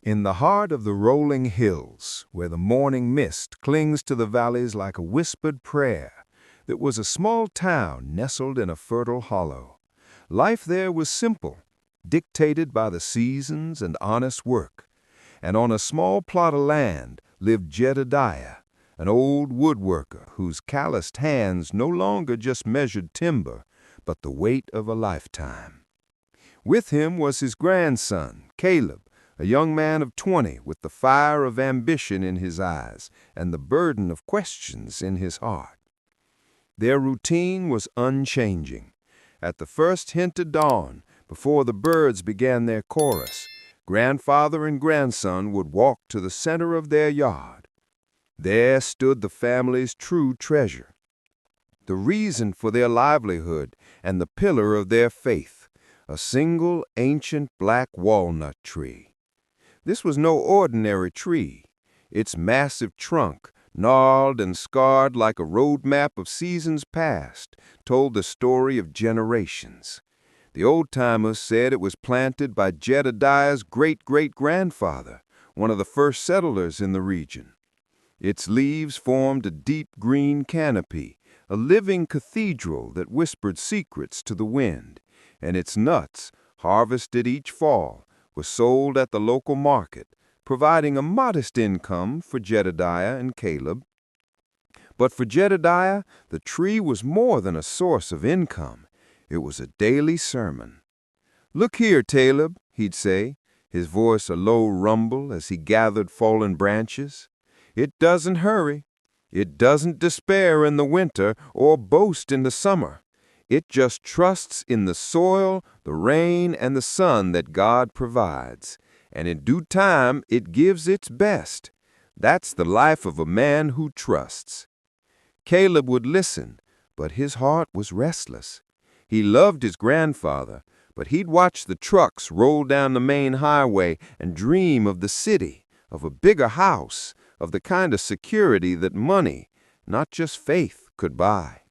In the heart of the rolling hills, where the morning mist clings to the valleys like a whispered prayer, there was a small town nestled in a fertile hollow. Life there was simple, dictated by the seasons and honest work. And on a small plot of land lived Jedediah, an old woodworker whose calloused hands no longer just measured timber, but the weight of a lifetime. With him was his grandson, Caleb, a young man of 20 with the fire of ambition in his eyes and the burden of questions in his heart. Their routine was unchanging. At the first hint of dawn, before the birds began their chorus, grandfather and grandson would walk to the center of their yard. There stood the family's true treasure, the reason for their livelihood and the pillar of their faith, a single ancient black walnut tree. This was no ordinary tree. Its massive trunk, gnarled and scarred like a road map of seasons past, told the story of generations. The old-timers said it was planted by Jedediah's great-great-grandfather, one of the first settlers in the region. Its leaves formed a deep green canopy, a living cathedral that whispered secrets to the wind, and its nuts, harvested each fall, were sold at the local market, providing a modest income for Jedediah and Caleb. But for Jedediah, the tree was more than a source of income. It was a daily sermon. "Look here, Caleb," he'd say, his voice a low rumble as he gathered fallen branches. "It doesn't hurry. It doesn't despair in the winter or boast in the summer. It just trusts in the soil, the rain, and the sun that God provides. And in due time, it gives its best. That's the life of a man who trusts." Caleb would listen, but his heart was restless. He loved his grandfather, but he'd watch the trucks roll down the main highway and dream of the city, of a bigger house, of the kind of security that money, not just faith, could buy.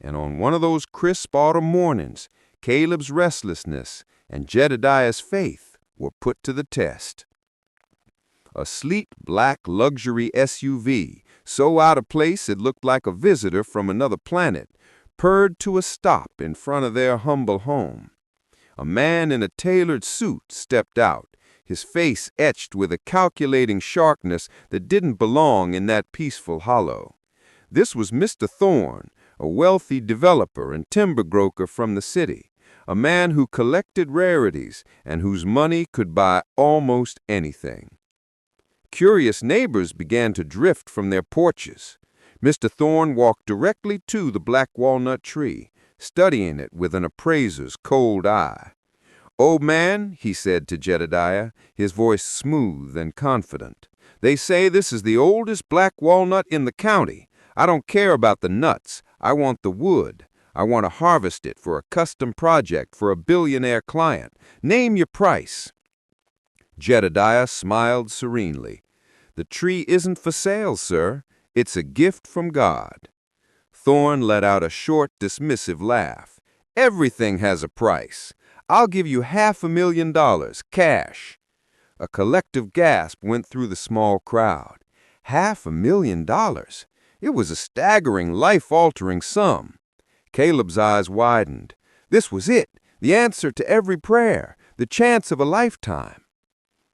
And on one of those crisp autumn mornings, Caleb's restlessness and Jedediah's faith were put to the test. A sleek black luxury SUV, so out of place it looked like a visitor from another planet, purred to a stop in front of their humble home. A man in a tailored suit stepped out, his face etched with a calculating sharpness that didn't belong in that peaceful hollow. This was Mr. Thorne, a wealthy developer and timber broker from the city, a man who collected rarities and whose money could buy almost anything. Curious neighbors began to drift from their porches. Mr. Thorne walked directly to the black walnut tree, studying it with an appraiser's cold eye. "Old man," he said to Jedediah, his voice smooth and confident, "they say this is the oldest black walnut in the county. I don't care about the nuts. I want the wood. I want to harvest it for a custom project for a billionaire client. Name your price." Jedediah smiled serenely. "The tree isn't for sale, sir. It's a gift from God." Thorne let out a short, dismissive laugh. "Everything has a price. I'll give you $500,000, cash." A collective gasp went through the small crowd. $500,000? It was a staggering, life-altering sum. Caleb's eyes widened. This was it, the answer to every prayer, the chance of a lifetime.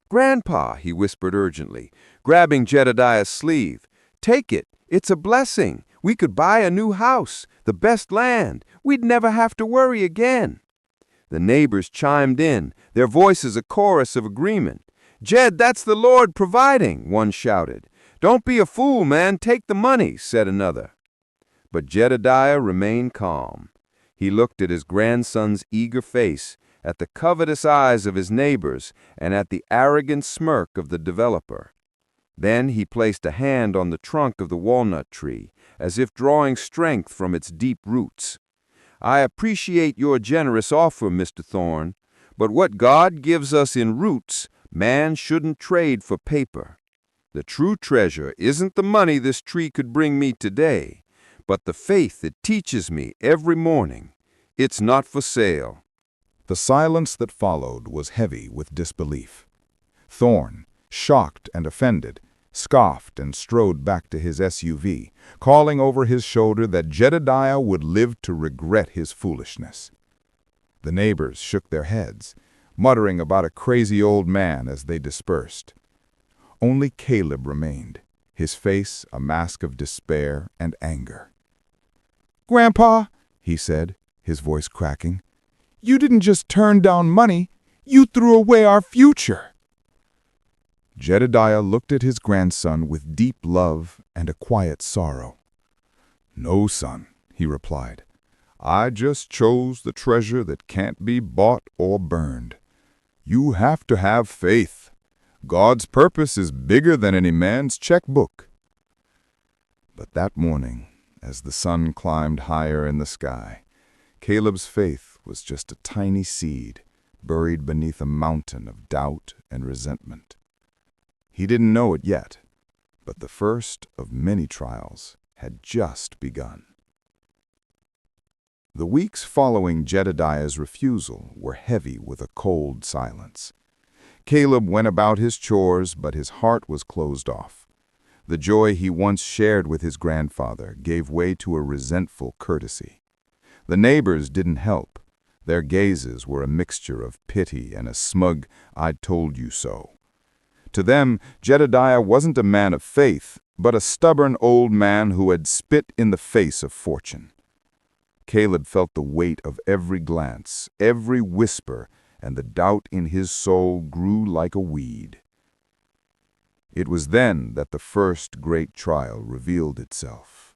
"Grandpa," he whispered urgently, grabbing Jedediah's sleeve, "take it. It's a blessing. We could buy a new house, the best land. We'd never have to worry again." The neighbors chimed in, their voices a chorus of agreement. "Jed, that's the Lord providing," one shouted. "Don't be a fool, man. Take the money," said another. But Jedediah remained calm. He looked at his grandson's eager face, at the covetous eyes of his neighbors, and at the arrogant smirk of the developer. Then he placed a hand on the trunk of the walnut tree, as if drawing strength from its deep roots. "I appreciate your generous offer, Mr. Thorne, but what God gives us in roots, man shouldn't trade for paper. The true treasure isn't the money this tree could bring me today, but the faith it teaches me every morning. It's not for sale." The silence that followed was heavy with disbelief. Thorn, shocked and offended, scoffed and strode back to his SUV, calling over his shoulder that Jedediah would live to regret his foolishness. The neighbors shook their heads, muttering about a crazy old man as they dispersed. Only Caleb remained, his face a mask of despair and anger. "Grandpa," he said, his voice cracking, "you didn't just turn down money, you threw away our future." Jedediah looked at his grandson with deep love and a quiet sorrow. "No, son," he replied. "I just chose the treasure that can't be bought or burned. You have to have faith. God's purpose is bigger than any man's checkbook." But that morning, as the sun climbed higher in the sky, Caleb's faith was just a tiny seed buried beneath a mountain of doubt and resentment. He didn't know it yet, but the first of many trials had just begun. The weeks following Jedediah's refusal were heavy with a cold silence. Caleb went about his chores, but his heart was closed off. The joy he once shared with his grandfather gave way to a resentful courtesy. The neighbors didn't help. Their gazes were a mixture of pity and a smug, "I told you so." To them, Jedediah wasn't a man of faith, but a stubborn old man who had spit in the face of fortune. Caleb felt the weight of every glance, every whisper, and the doubt in his soul grew like a weed. It was then that the first great trial revealed itself.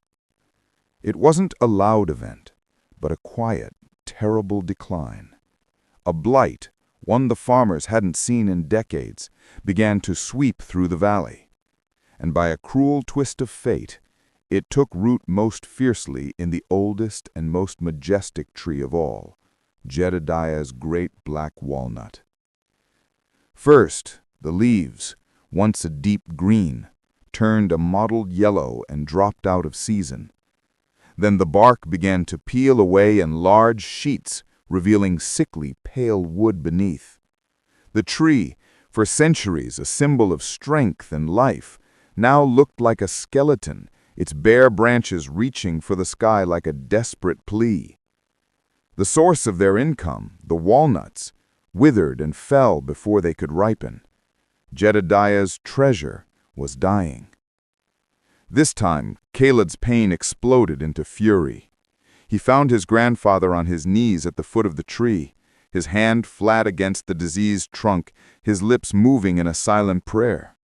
It wasn't a loud event, but a quiet, terrible decline. A blight, one the farmers hadn't seen in decades, began to sweep through the valley. And by a cruel twist of fate, it took root most fiercely in the oldest and most majestic tree of all, Jedediah's great black walnut. First, the leaves, once a deep green, turned a mottled yellow and dropped out of season. Then the bark began to peel away in large sheets, revealing sickly, pale wood beneath. The tree, for centuries a symbol of strength and life, now looked like a skeleton, its bare branches reaching for the sky like a desperate plea. The source of their income, the walnuts, withered and fell before they could ripen. Jedediah's treasure was dying. This time, Caleb's pain exploded into fury. He found his grandfather on his knees at the foot of the tree, his hand flat against the diseased trunk, his lips moving in a silent prayer.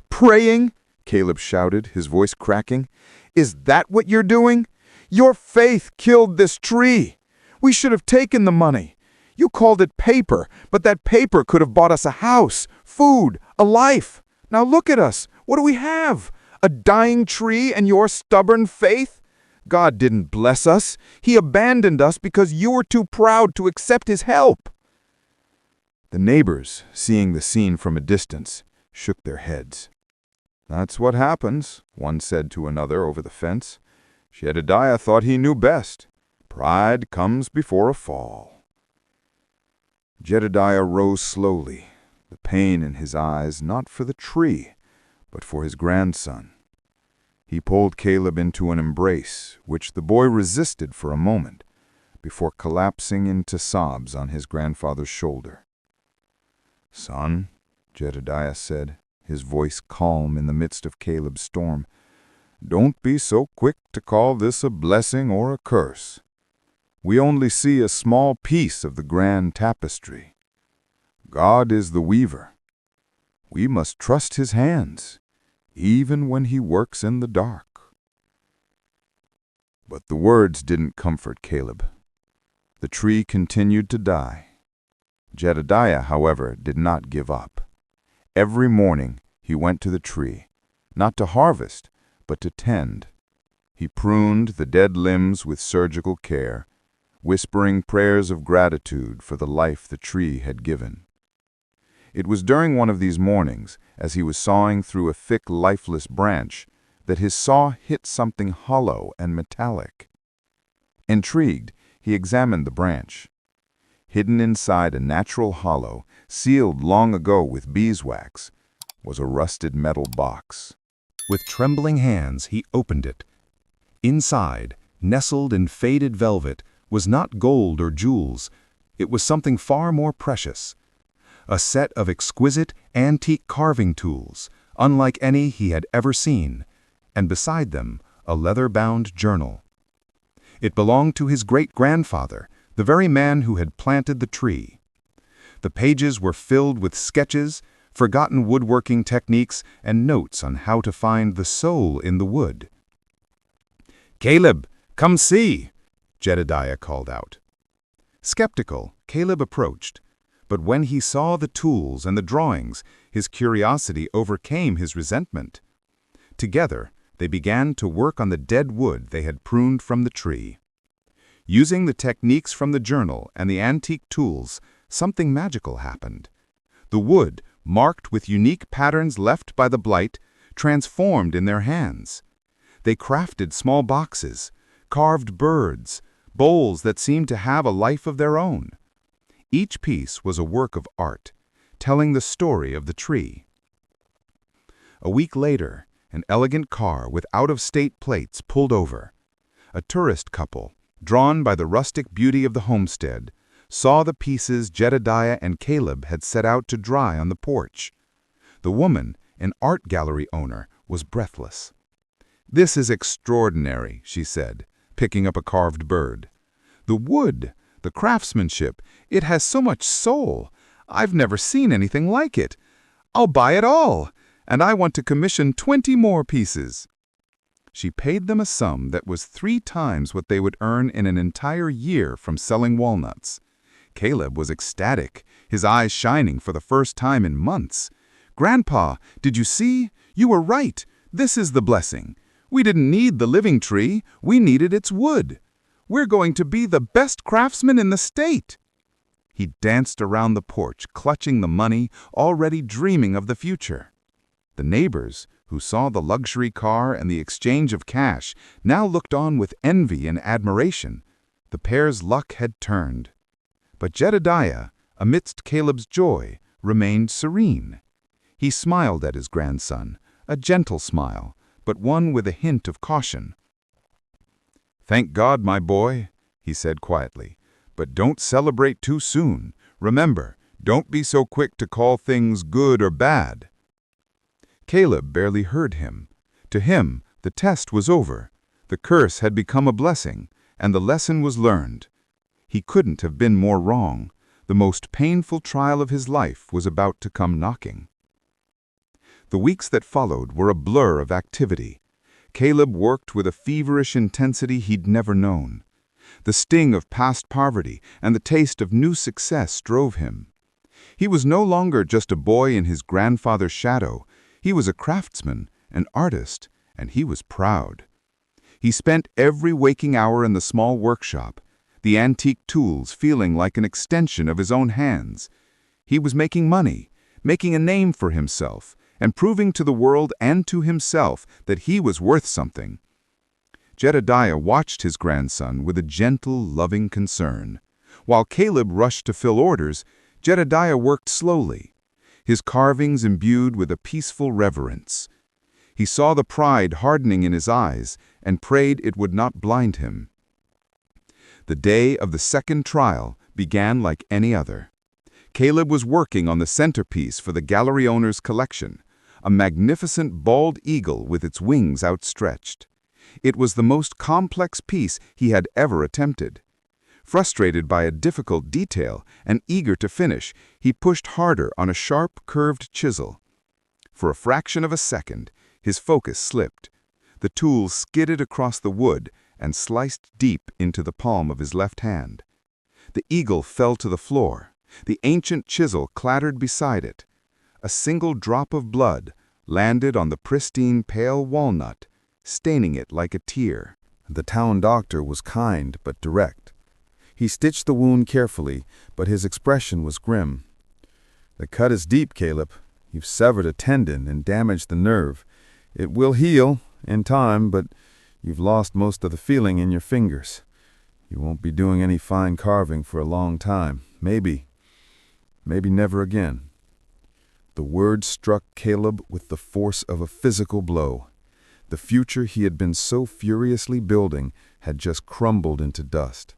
"Praying?" Caleb shouted, his voice cracking. "Is that what you're doing? Your faith killed this tree. We should have taken the money. You called it paper, but that paper could have bought us a house, food, a life. Now look at us. What do we have? A dying tree and your stubborn faith? God didn't bless us. He abandoned us because you were too proud to accept his help." The neighbors, seeing the scene from a distance, shook their heads. "That's what happens," one said to another over the fence. "Jedediah thought he knew best. Pride comes before a fall." Jedediah rose slowly, the pain in his eyes not for the tree, but for his grandson. He pulled Caleb into an embrace, which the boy resisted for a moment, before collapsing into sobs on his grandfather's shoulder. "Son," Jedediah said, his voice calm in the midst of Caleb's storm, "don't be so quick to call this a blessing or a curse. We only see a small piece of the grand tapestry. God is the weaver. We must trust his hands, even when he works in the dark." But the words didn't comfort Caleb. The tree continued to die. Jedediah, however, did not give up. Every morning he went to the tree, not to harvest, but to tend. He pruned the dead limbs with surgical care, whispering prayers of gratitude for the life the tree had given. It was during one of these mornings, as he was sawing through a thick, lifeless branch, that his saw hit something hollow and metallic. Intrigued, he examined the branch. hidden inside a natural hollow, sealed long ago with beeswax, was a rusted metal box. With trembling hands, he opened it. Inside, nestled in faded velvet, was not gold or jewels. It was something far more precious. A set of exquisite, antique carving tools, unlike any he had ever seen, and beside them, a leather-bound journal. It belonged to his great-grandfather, the very man who had planted the tree. The pages were filled with sketches, forgotten woodworking techniques, and notes on how to find the soul in the wood. "Caleb, come see!" Jedediah called out. Skeptical, Caleb approached, but when he saw the tools and the drawings, his curiosity overcame his resentment. Together, they began to work on the dead wood they had pruned from the tree. Using the techniques from the journal and the antique tools, something magical happened. The wood, marked with unique patterns left by the blight, transformed in their hands. They crafted small boxes, carved birds, bowls that seemed to have a life of their own. Each piece was a work of art, telling the story of the tree. A week later, an elegant car with out-of-state plates pulled over. A tourist couple, drawn by the rustic beauty of the homestead, saw the pieces Jedediah and Caleb had set out to dry on the porch. The woman, an art gallery owner, was breathless. "This is extraordinary," she said, picking up a carved bird. "The wood, the craftsmanship, it has so much soul. I've never seen anything like it. I'll buy it all, and I want to commission 20 more pieces." She paid them a sum that was 3 times what they would earn in an entire year from selling walnuts. Caleb was ecstatic, his eyes shining for the first time in months. "Grandpa, did you see? You were right. This is the blessing. We didn't need the living tree, we needed its wood. We're going to be the best craftsmen in the state." He danced around the porch, clutching the money, already dreaming of the future. The neighbors, who saw the luxury car and the exchange of cash, now looked on with envy and admiration. The pair's luck had turned. But Jedediah, amidst Caleb's joy, remained serene. He smiled at his grandson, a gentle smile, but one with a hint of caution. "Thank God, my boy," he said quietly, "but don't celebrate too soon. Remember, don't be so quick to call things good or bad." Caleb barely heard him. To him, the test was over. The curse had become a blessing, and the lesson was learned. He couldn't have been more wrong. The most painful trial of his life was about to come knocking. The weeks that followed were a blur of activity. Caleb worked with a feverish intensity he'd never known. The sting of past poverty and the taste of new success drove him. He was no longer just a boy in his grandfather's shadow. He was a craftsman, an artist, and he was proud. He spent every waking hour in the small workshop, the antique tools feeling like an extension of his own hands. He was making money, making a name for himself, and proving to the world and to himself that he was worth something. Jedediah watched his grandson with a gentle, loving concern. While Caleb rushed to fill orders, Jedediah worked slowly, his carvings imbued with a peaceful reverence. He saw the pride hardening in his eyes and prayed it would not blind him. The day of the second trial began like any other. Caleb was working on the centerpiece for the gallery owner's collection, a magnificent bald eagle with its wings outstretched. It was the most complex piece he had ever attempted. Frustrated by a difficult detail and eager to finish, he pushed harder on a sharp, curved chisel. For a fraction of a second, his focus slipped. The tool skidded across the wood and sliced deep into the palm of his left hand. The eagle fell to the floor. The ancient chisel clattered beside it. A single drop of blood landed on the pristine pale walnut, staining it like a tear. The town doctor was kind but direct. He stitched the wound carefully, but his expression was grim. "The cut is deep, Caleb. You've severed a tendon and damaged the nerve. It will heal in time, but you've lost most of the feeling in your fingers. You won't be doing any fine carving for a long time. Maybe never again. The word struck Caleb with the force of a physical blow. The future he had been so furiously building had just crumbled into dust.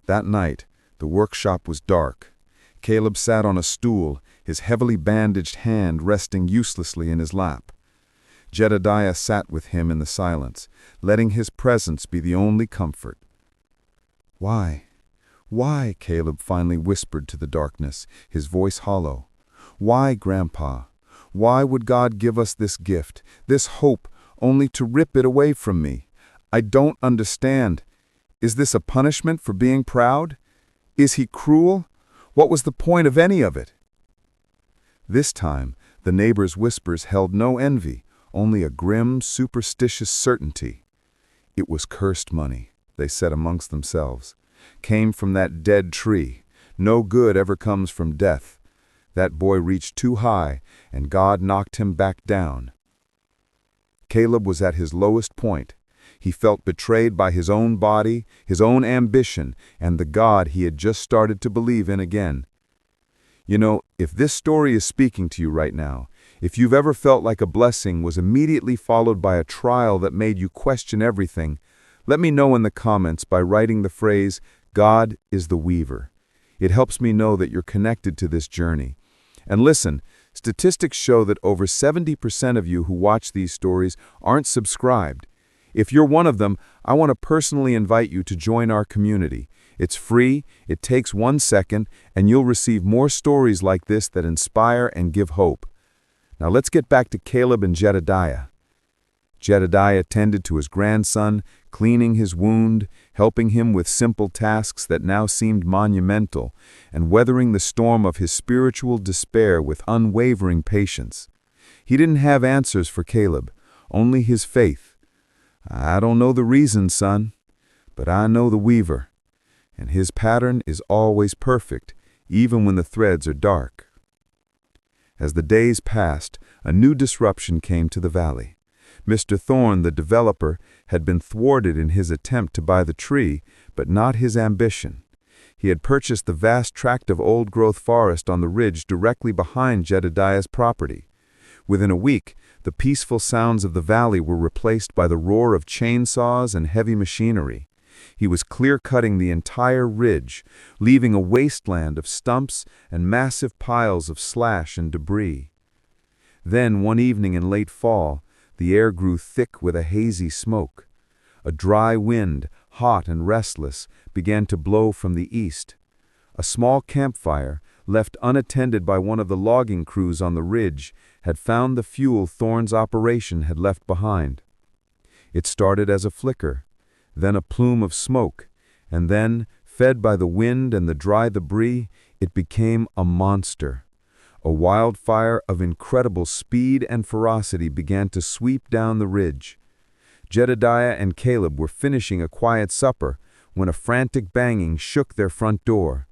That night, the workshop was dark. Caleb sat on a stool, his heavily bandaged hand resting uselessly in his lap. Jedediah sat with him in the silence, letting his presence be the only comfort. "Why? Why?" Caleb finally whispered to the darkness, his voice hollow. "Why, Grandpa? Why would God give us this gift, this hope, only to rip it away from me? I don't understand. Is this a punishment for being proud? Is he cruel? What was the point of any of it?" This time, the neighbors' whispers held no envy, only a grim, superstitious certainty. It was cursed money, they said amongst themselves. Came from that dead tree. No good ever comes from death. That boy reached too high, and God knocked him back down. Caleb was at his lowest point. He felt betrayed by his own body, his own ambition, and the God he had just started to believe in again. You know, if this story is speaking to you right now, if you've ever felt like a blessing was immediately followed by a trial that made you question everything, let me know in the comments by writing the phrase, "God is the weaver." It helps me know that you're connected to this journey. And listen, statistics show that over 70% of you who watch these stories aren't subscribed. If you're one of them, I want to personally invite you to join our community. It's free, it takes 1 second, and you'll receive more stories like this that inspire and give hope. Now let's get back to Caleb and Jedediah. Jedediah tended to his grandson, cleaning his wound, helping him with simple tasks that now seemed monumental, and weathering the storm of his spiritual despair with unwavering patience. He didn't have answers for Caleb, only his faith. "I don't know the reason, son, but I know the weaver, and his pattern is always perfect, even when the threads are dark." As the days passed, a new disruption came to the valley. Mr. Thorne, the developer, had been thwarted in his attempt to buy the tree, but not his ambition. He had purchased the vast tract of old-growth forest on the ridge directly behind Jedediah's property. Within a week, the peaceful sounds of the valley were replaced by the roar of chainsaws and heavy machinery. He was clear-cutting the entire ridge, leaving a wasteland of stumps and massive piles of slash and debris. Then, one evening in late fall, the air grew thick with a hazy smoke. A dry wind, hot and restless, began to blow from the east. A small campfire, left unattended by one of the logging crews on the ridge, had found the fuel Thorne's operation had left behind. It started as a flicker, then a plume of smoke, and then, fed by the wind and the dry debris, it became a monster. A wildfire of incredible speed and ferocity began to sweep down the ridge. Jedediah and Caleb were finishing a quiet supper when a frantic banging shook their front door.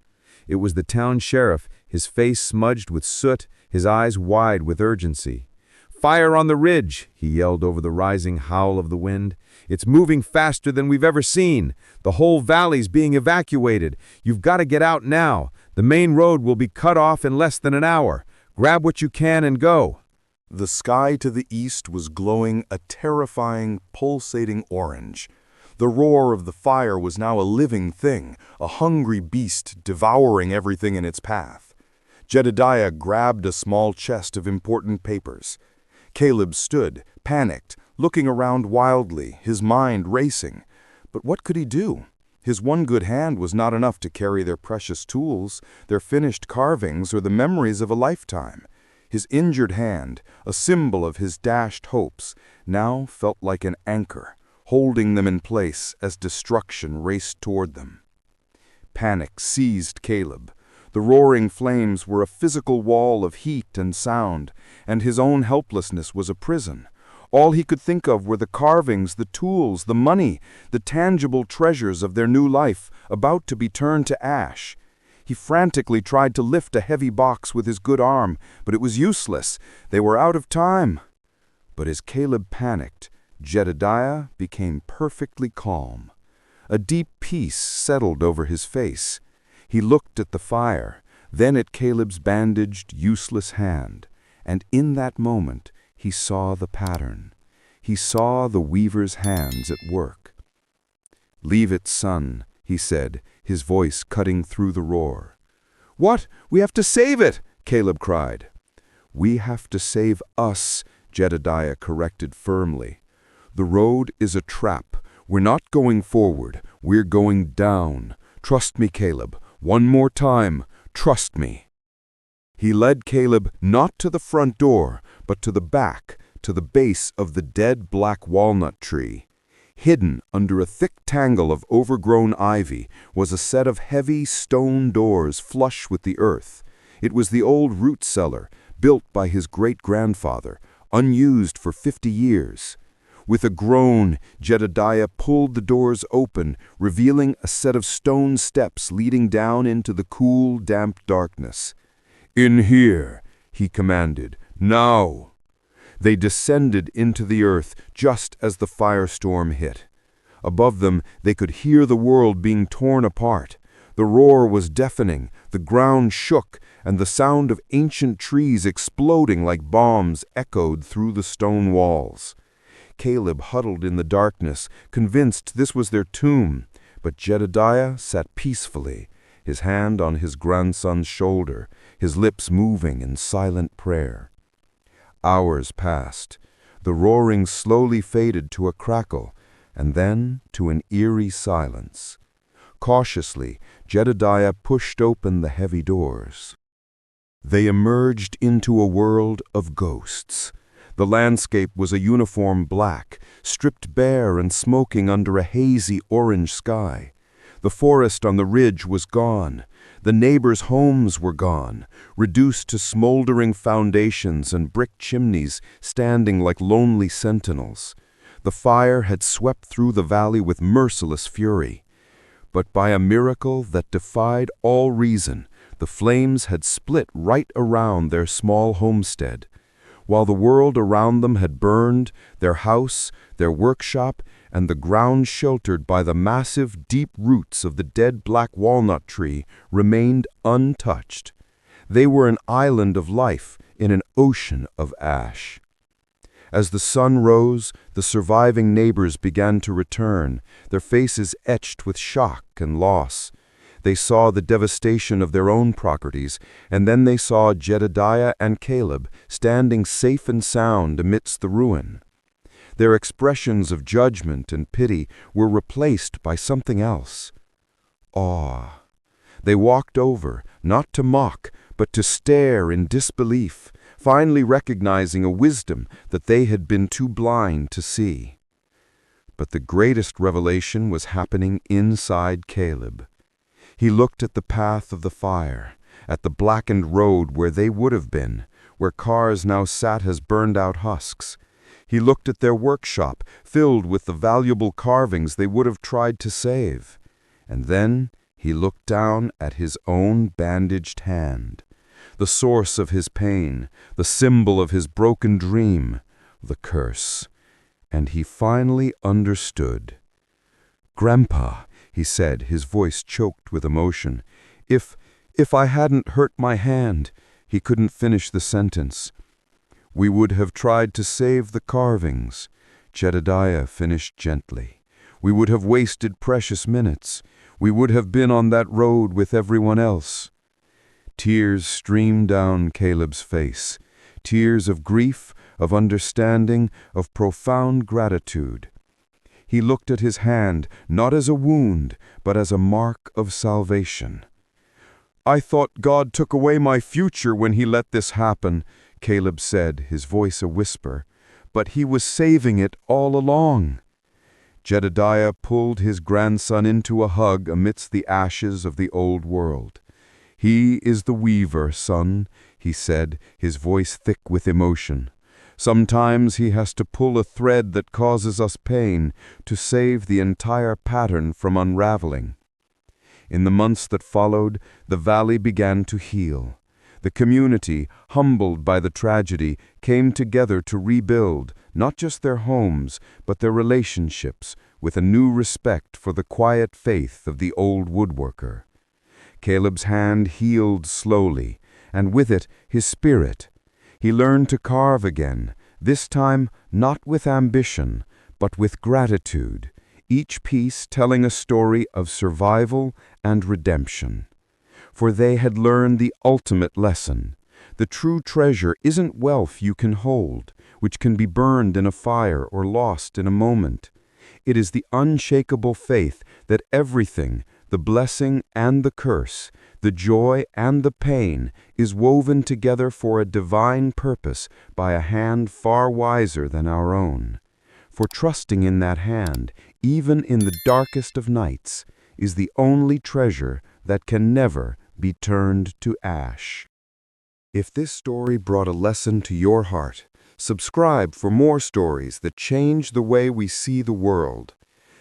It was the town sheriff, his face smudged with soot, his eyes wide with urgency. "Fire on the ridge!" he yelled over the rising howl of the wind. "It's moving faster than we've ever seen. The whole valley's being evacuated. You've got to get out now. The main road will be cut off in less than an hour. Grab what you can and go." The sky to the east was glowing a terrifying, pulsating orange. The roar of the fire was now a living thing, a hungry beast devouring everything in its path. Jedediah grabbed a small chest of important papers. Caleb stood, panicked, looking around wildly, his mind racing. But what could he do? His one good hand was not enough to carry their precious tools, their finished carvings, or the memories of a lifetime. His injured hand, a symbol of his dashed hopes, now felt like an anchor, holding them in place as destruction raced toward them. Panic seized Caleb. The roaring flames were a physical wall of heat and sound, and his own helplessness was a prison. All he could think of were the carvings, the tools, the money, the tangible treasures of their new life, about to be turned to ash. He frantically tried to lift a heavy box with his good arm, but it was useless. They were out of time. But as Caleb panicked, Jedediah became perfectly calm. A deep peace settled over his face. He looked at the fire, then at Caleb's bandaged, useless hand, and in that moment he saw the pattern. He saw the weaver's hands at work. "Leave it, son," he said, his voice cutting through the roar. "What? We have to save it!" Caleb cried. "We have to save us," Jedediah corrected firmly. "The road is a trap. We're not going forward. We're going down. Trust me, Caleb. One more time. Trust me." He led Caleb not to the front door, but to the back, to the base of the dead black walnut tree. Hidden under a thick tangle of overgrown ivy was a set of heavy stone doors flush with the earth. It was the old root cellar, built by his great-grandfather, unused for 50 years. With a groan, Jedediah pulled the doors open, revealing a set of stone steps leading down into the cool, damp darkness. "In here," he commanded. "Now!" They descended into the earth just as the firestorm hit. Above them, they could hear the world being torn apart. The roar was deafening, the ground shook, and the sound of ancient trees exploding like bombs echoed through the stone walls. Caleb huddled in the darkness, convinced this was their tomb, but Jedediah sat peacefully, his hand on his grandson's shoulder, his lips moving in silent prayer. Hours passed. The roaring slowly faded to a crackle, and then to an eerie silence. Cautiously, Jedediah pushed open the heavy doors. They emerged into a world of ghosts. The landscape was a uniform black, stripped bare and smoking under a hazy orange sky. The forest on the ridge was gone. The neighbors' homes were gone, reduced to smoldering foundations and brick chimneys standing like lonely sentinels. The fire had swept through the valley with merciless fury. But by a miracle that defied all reason, the flames had split right around their small homestead. While the world around them had burned, their house, their workshop, and the ground sheltered by the massive, deep roots of the dead black walnut tree remained untouched. They were an island of life in an ocean of ash. As the sun rose, the surviving neighbors began to return, their faces etched with shock and loss. They saw the devastation of their own properties, and then they saw Jedediah and Caleb standing safe and sound amidst the ruin. Their expressions of judgment and pity were replaced by something else: awe. They walked over, not to mock, but to stare in disbelief, finally recognizing a wisdom that they had been too blind to see. But the greatest revelation was happening inside Caleb. He looked at the path of the fire, at the blackened road where they would have been, where cars now sat as burned-out husks. He looked at their workshop, filled with the valuable carvings they would have tried to save. And then he looked down at his own bandaged hand, the source of his pain, the symbol of his broken dream, the curse. And he finally understood. "Grandpa," he said, his voice choked with emotion, If I hadn't hurt my hand," he couldn't finish the sentence. "We would have tried to save the carvings," Jedediah finished gently. "We would have wasted precious minutes. We would have been on that road with everyone else." Tears streamed down Caleb's face, tears of grief, of understanding, of profound gratitude. He looked at his hand not as a wound, but as a mark of salvation. "I thought God took away my future when He let this happen," Caleb said, his voice a whisper, "but He was saving it all along." Jedediah pulled his grandson into a hug amidst the ashes of the old world. "He is the weaver, son," he said, his voice thick with emotion. "Sometimes he has to pull a thread that causes us pain to save the entire pattern from unraveling." In the months that followed, the valley began to heal. The community, humbled by the tragedy, came together to rebuild not just their homes, but their relationships, with a new respect for the quiet faith of the old woodworker. Caleb's hand healed slowly, and with it his spirit. He learned to carve again, this time not with ambition, but with gratitude, each piece telling a story of survival and redemption. For they had learned the ultimate lesson. The true treasure isn't wealth you can hold, which can be burned in a fire or lost in a moment. It is the unshakable faith that everything, the blessing and the curse, the joy and the pain, is woven together for a divine purpose by a hand far wiser than our own. For trusting in that hand, even in the darkest of nights, is the only treasure that can never be turned to ash. If this story brought a lesson to your heart, subscribe for more stories that change the way we see the world.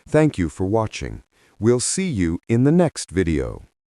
Thank you for watching. We'll see you in the next video.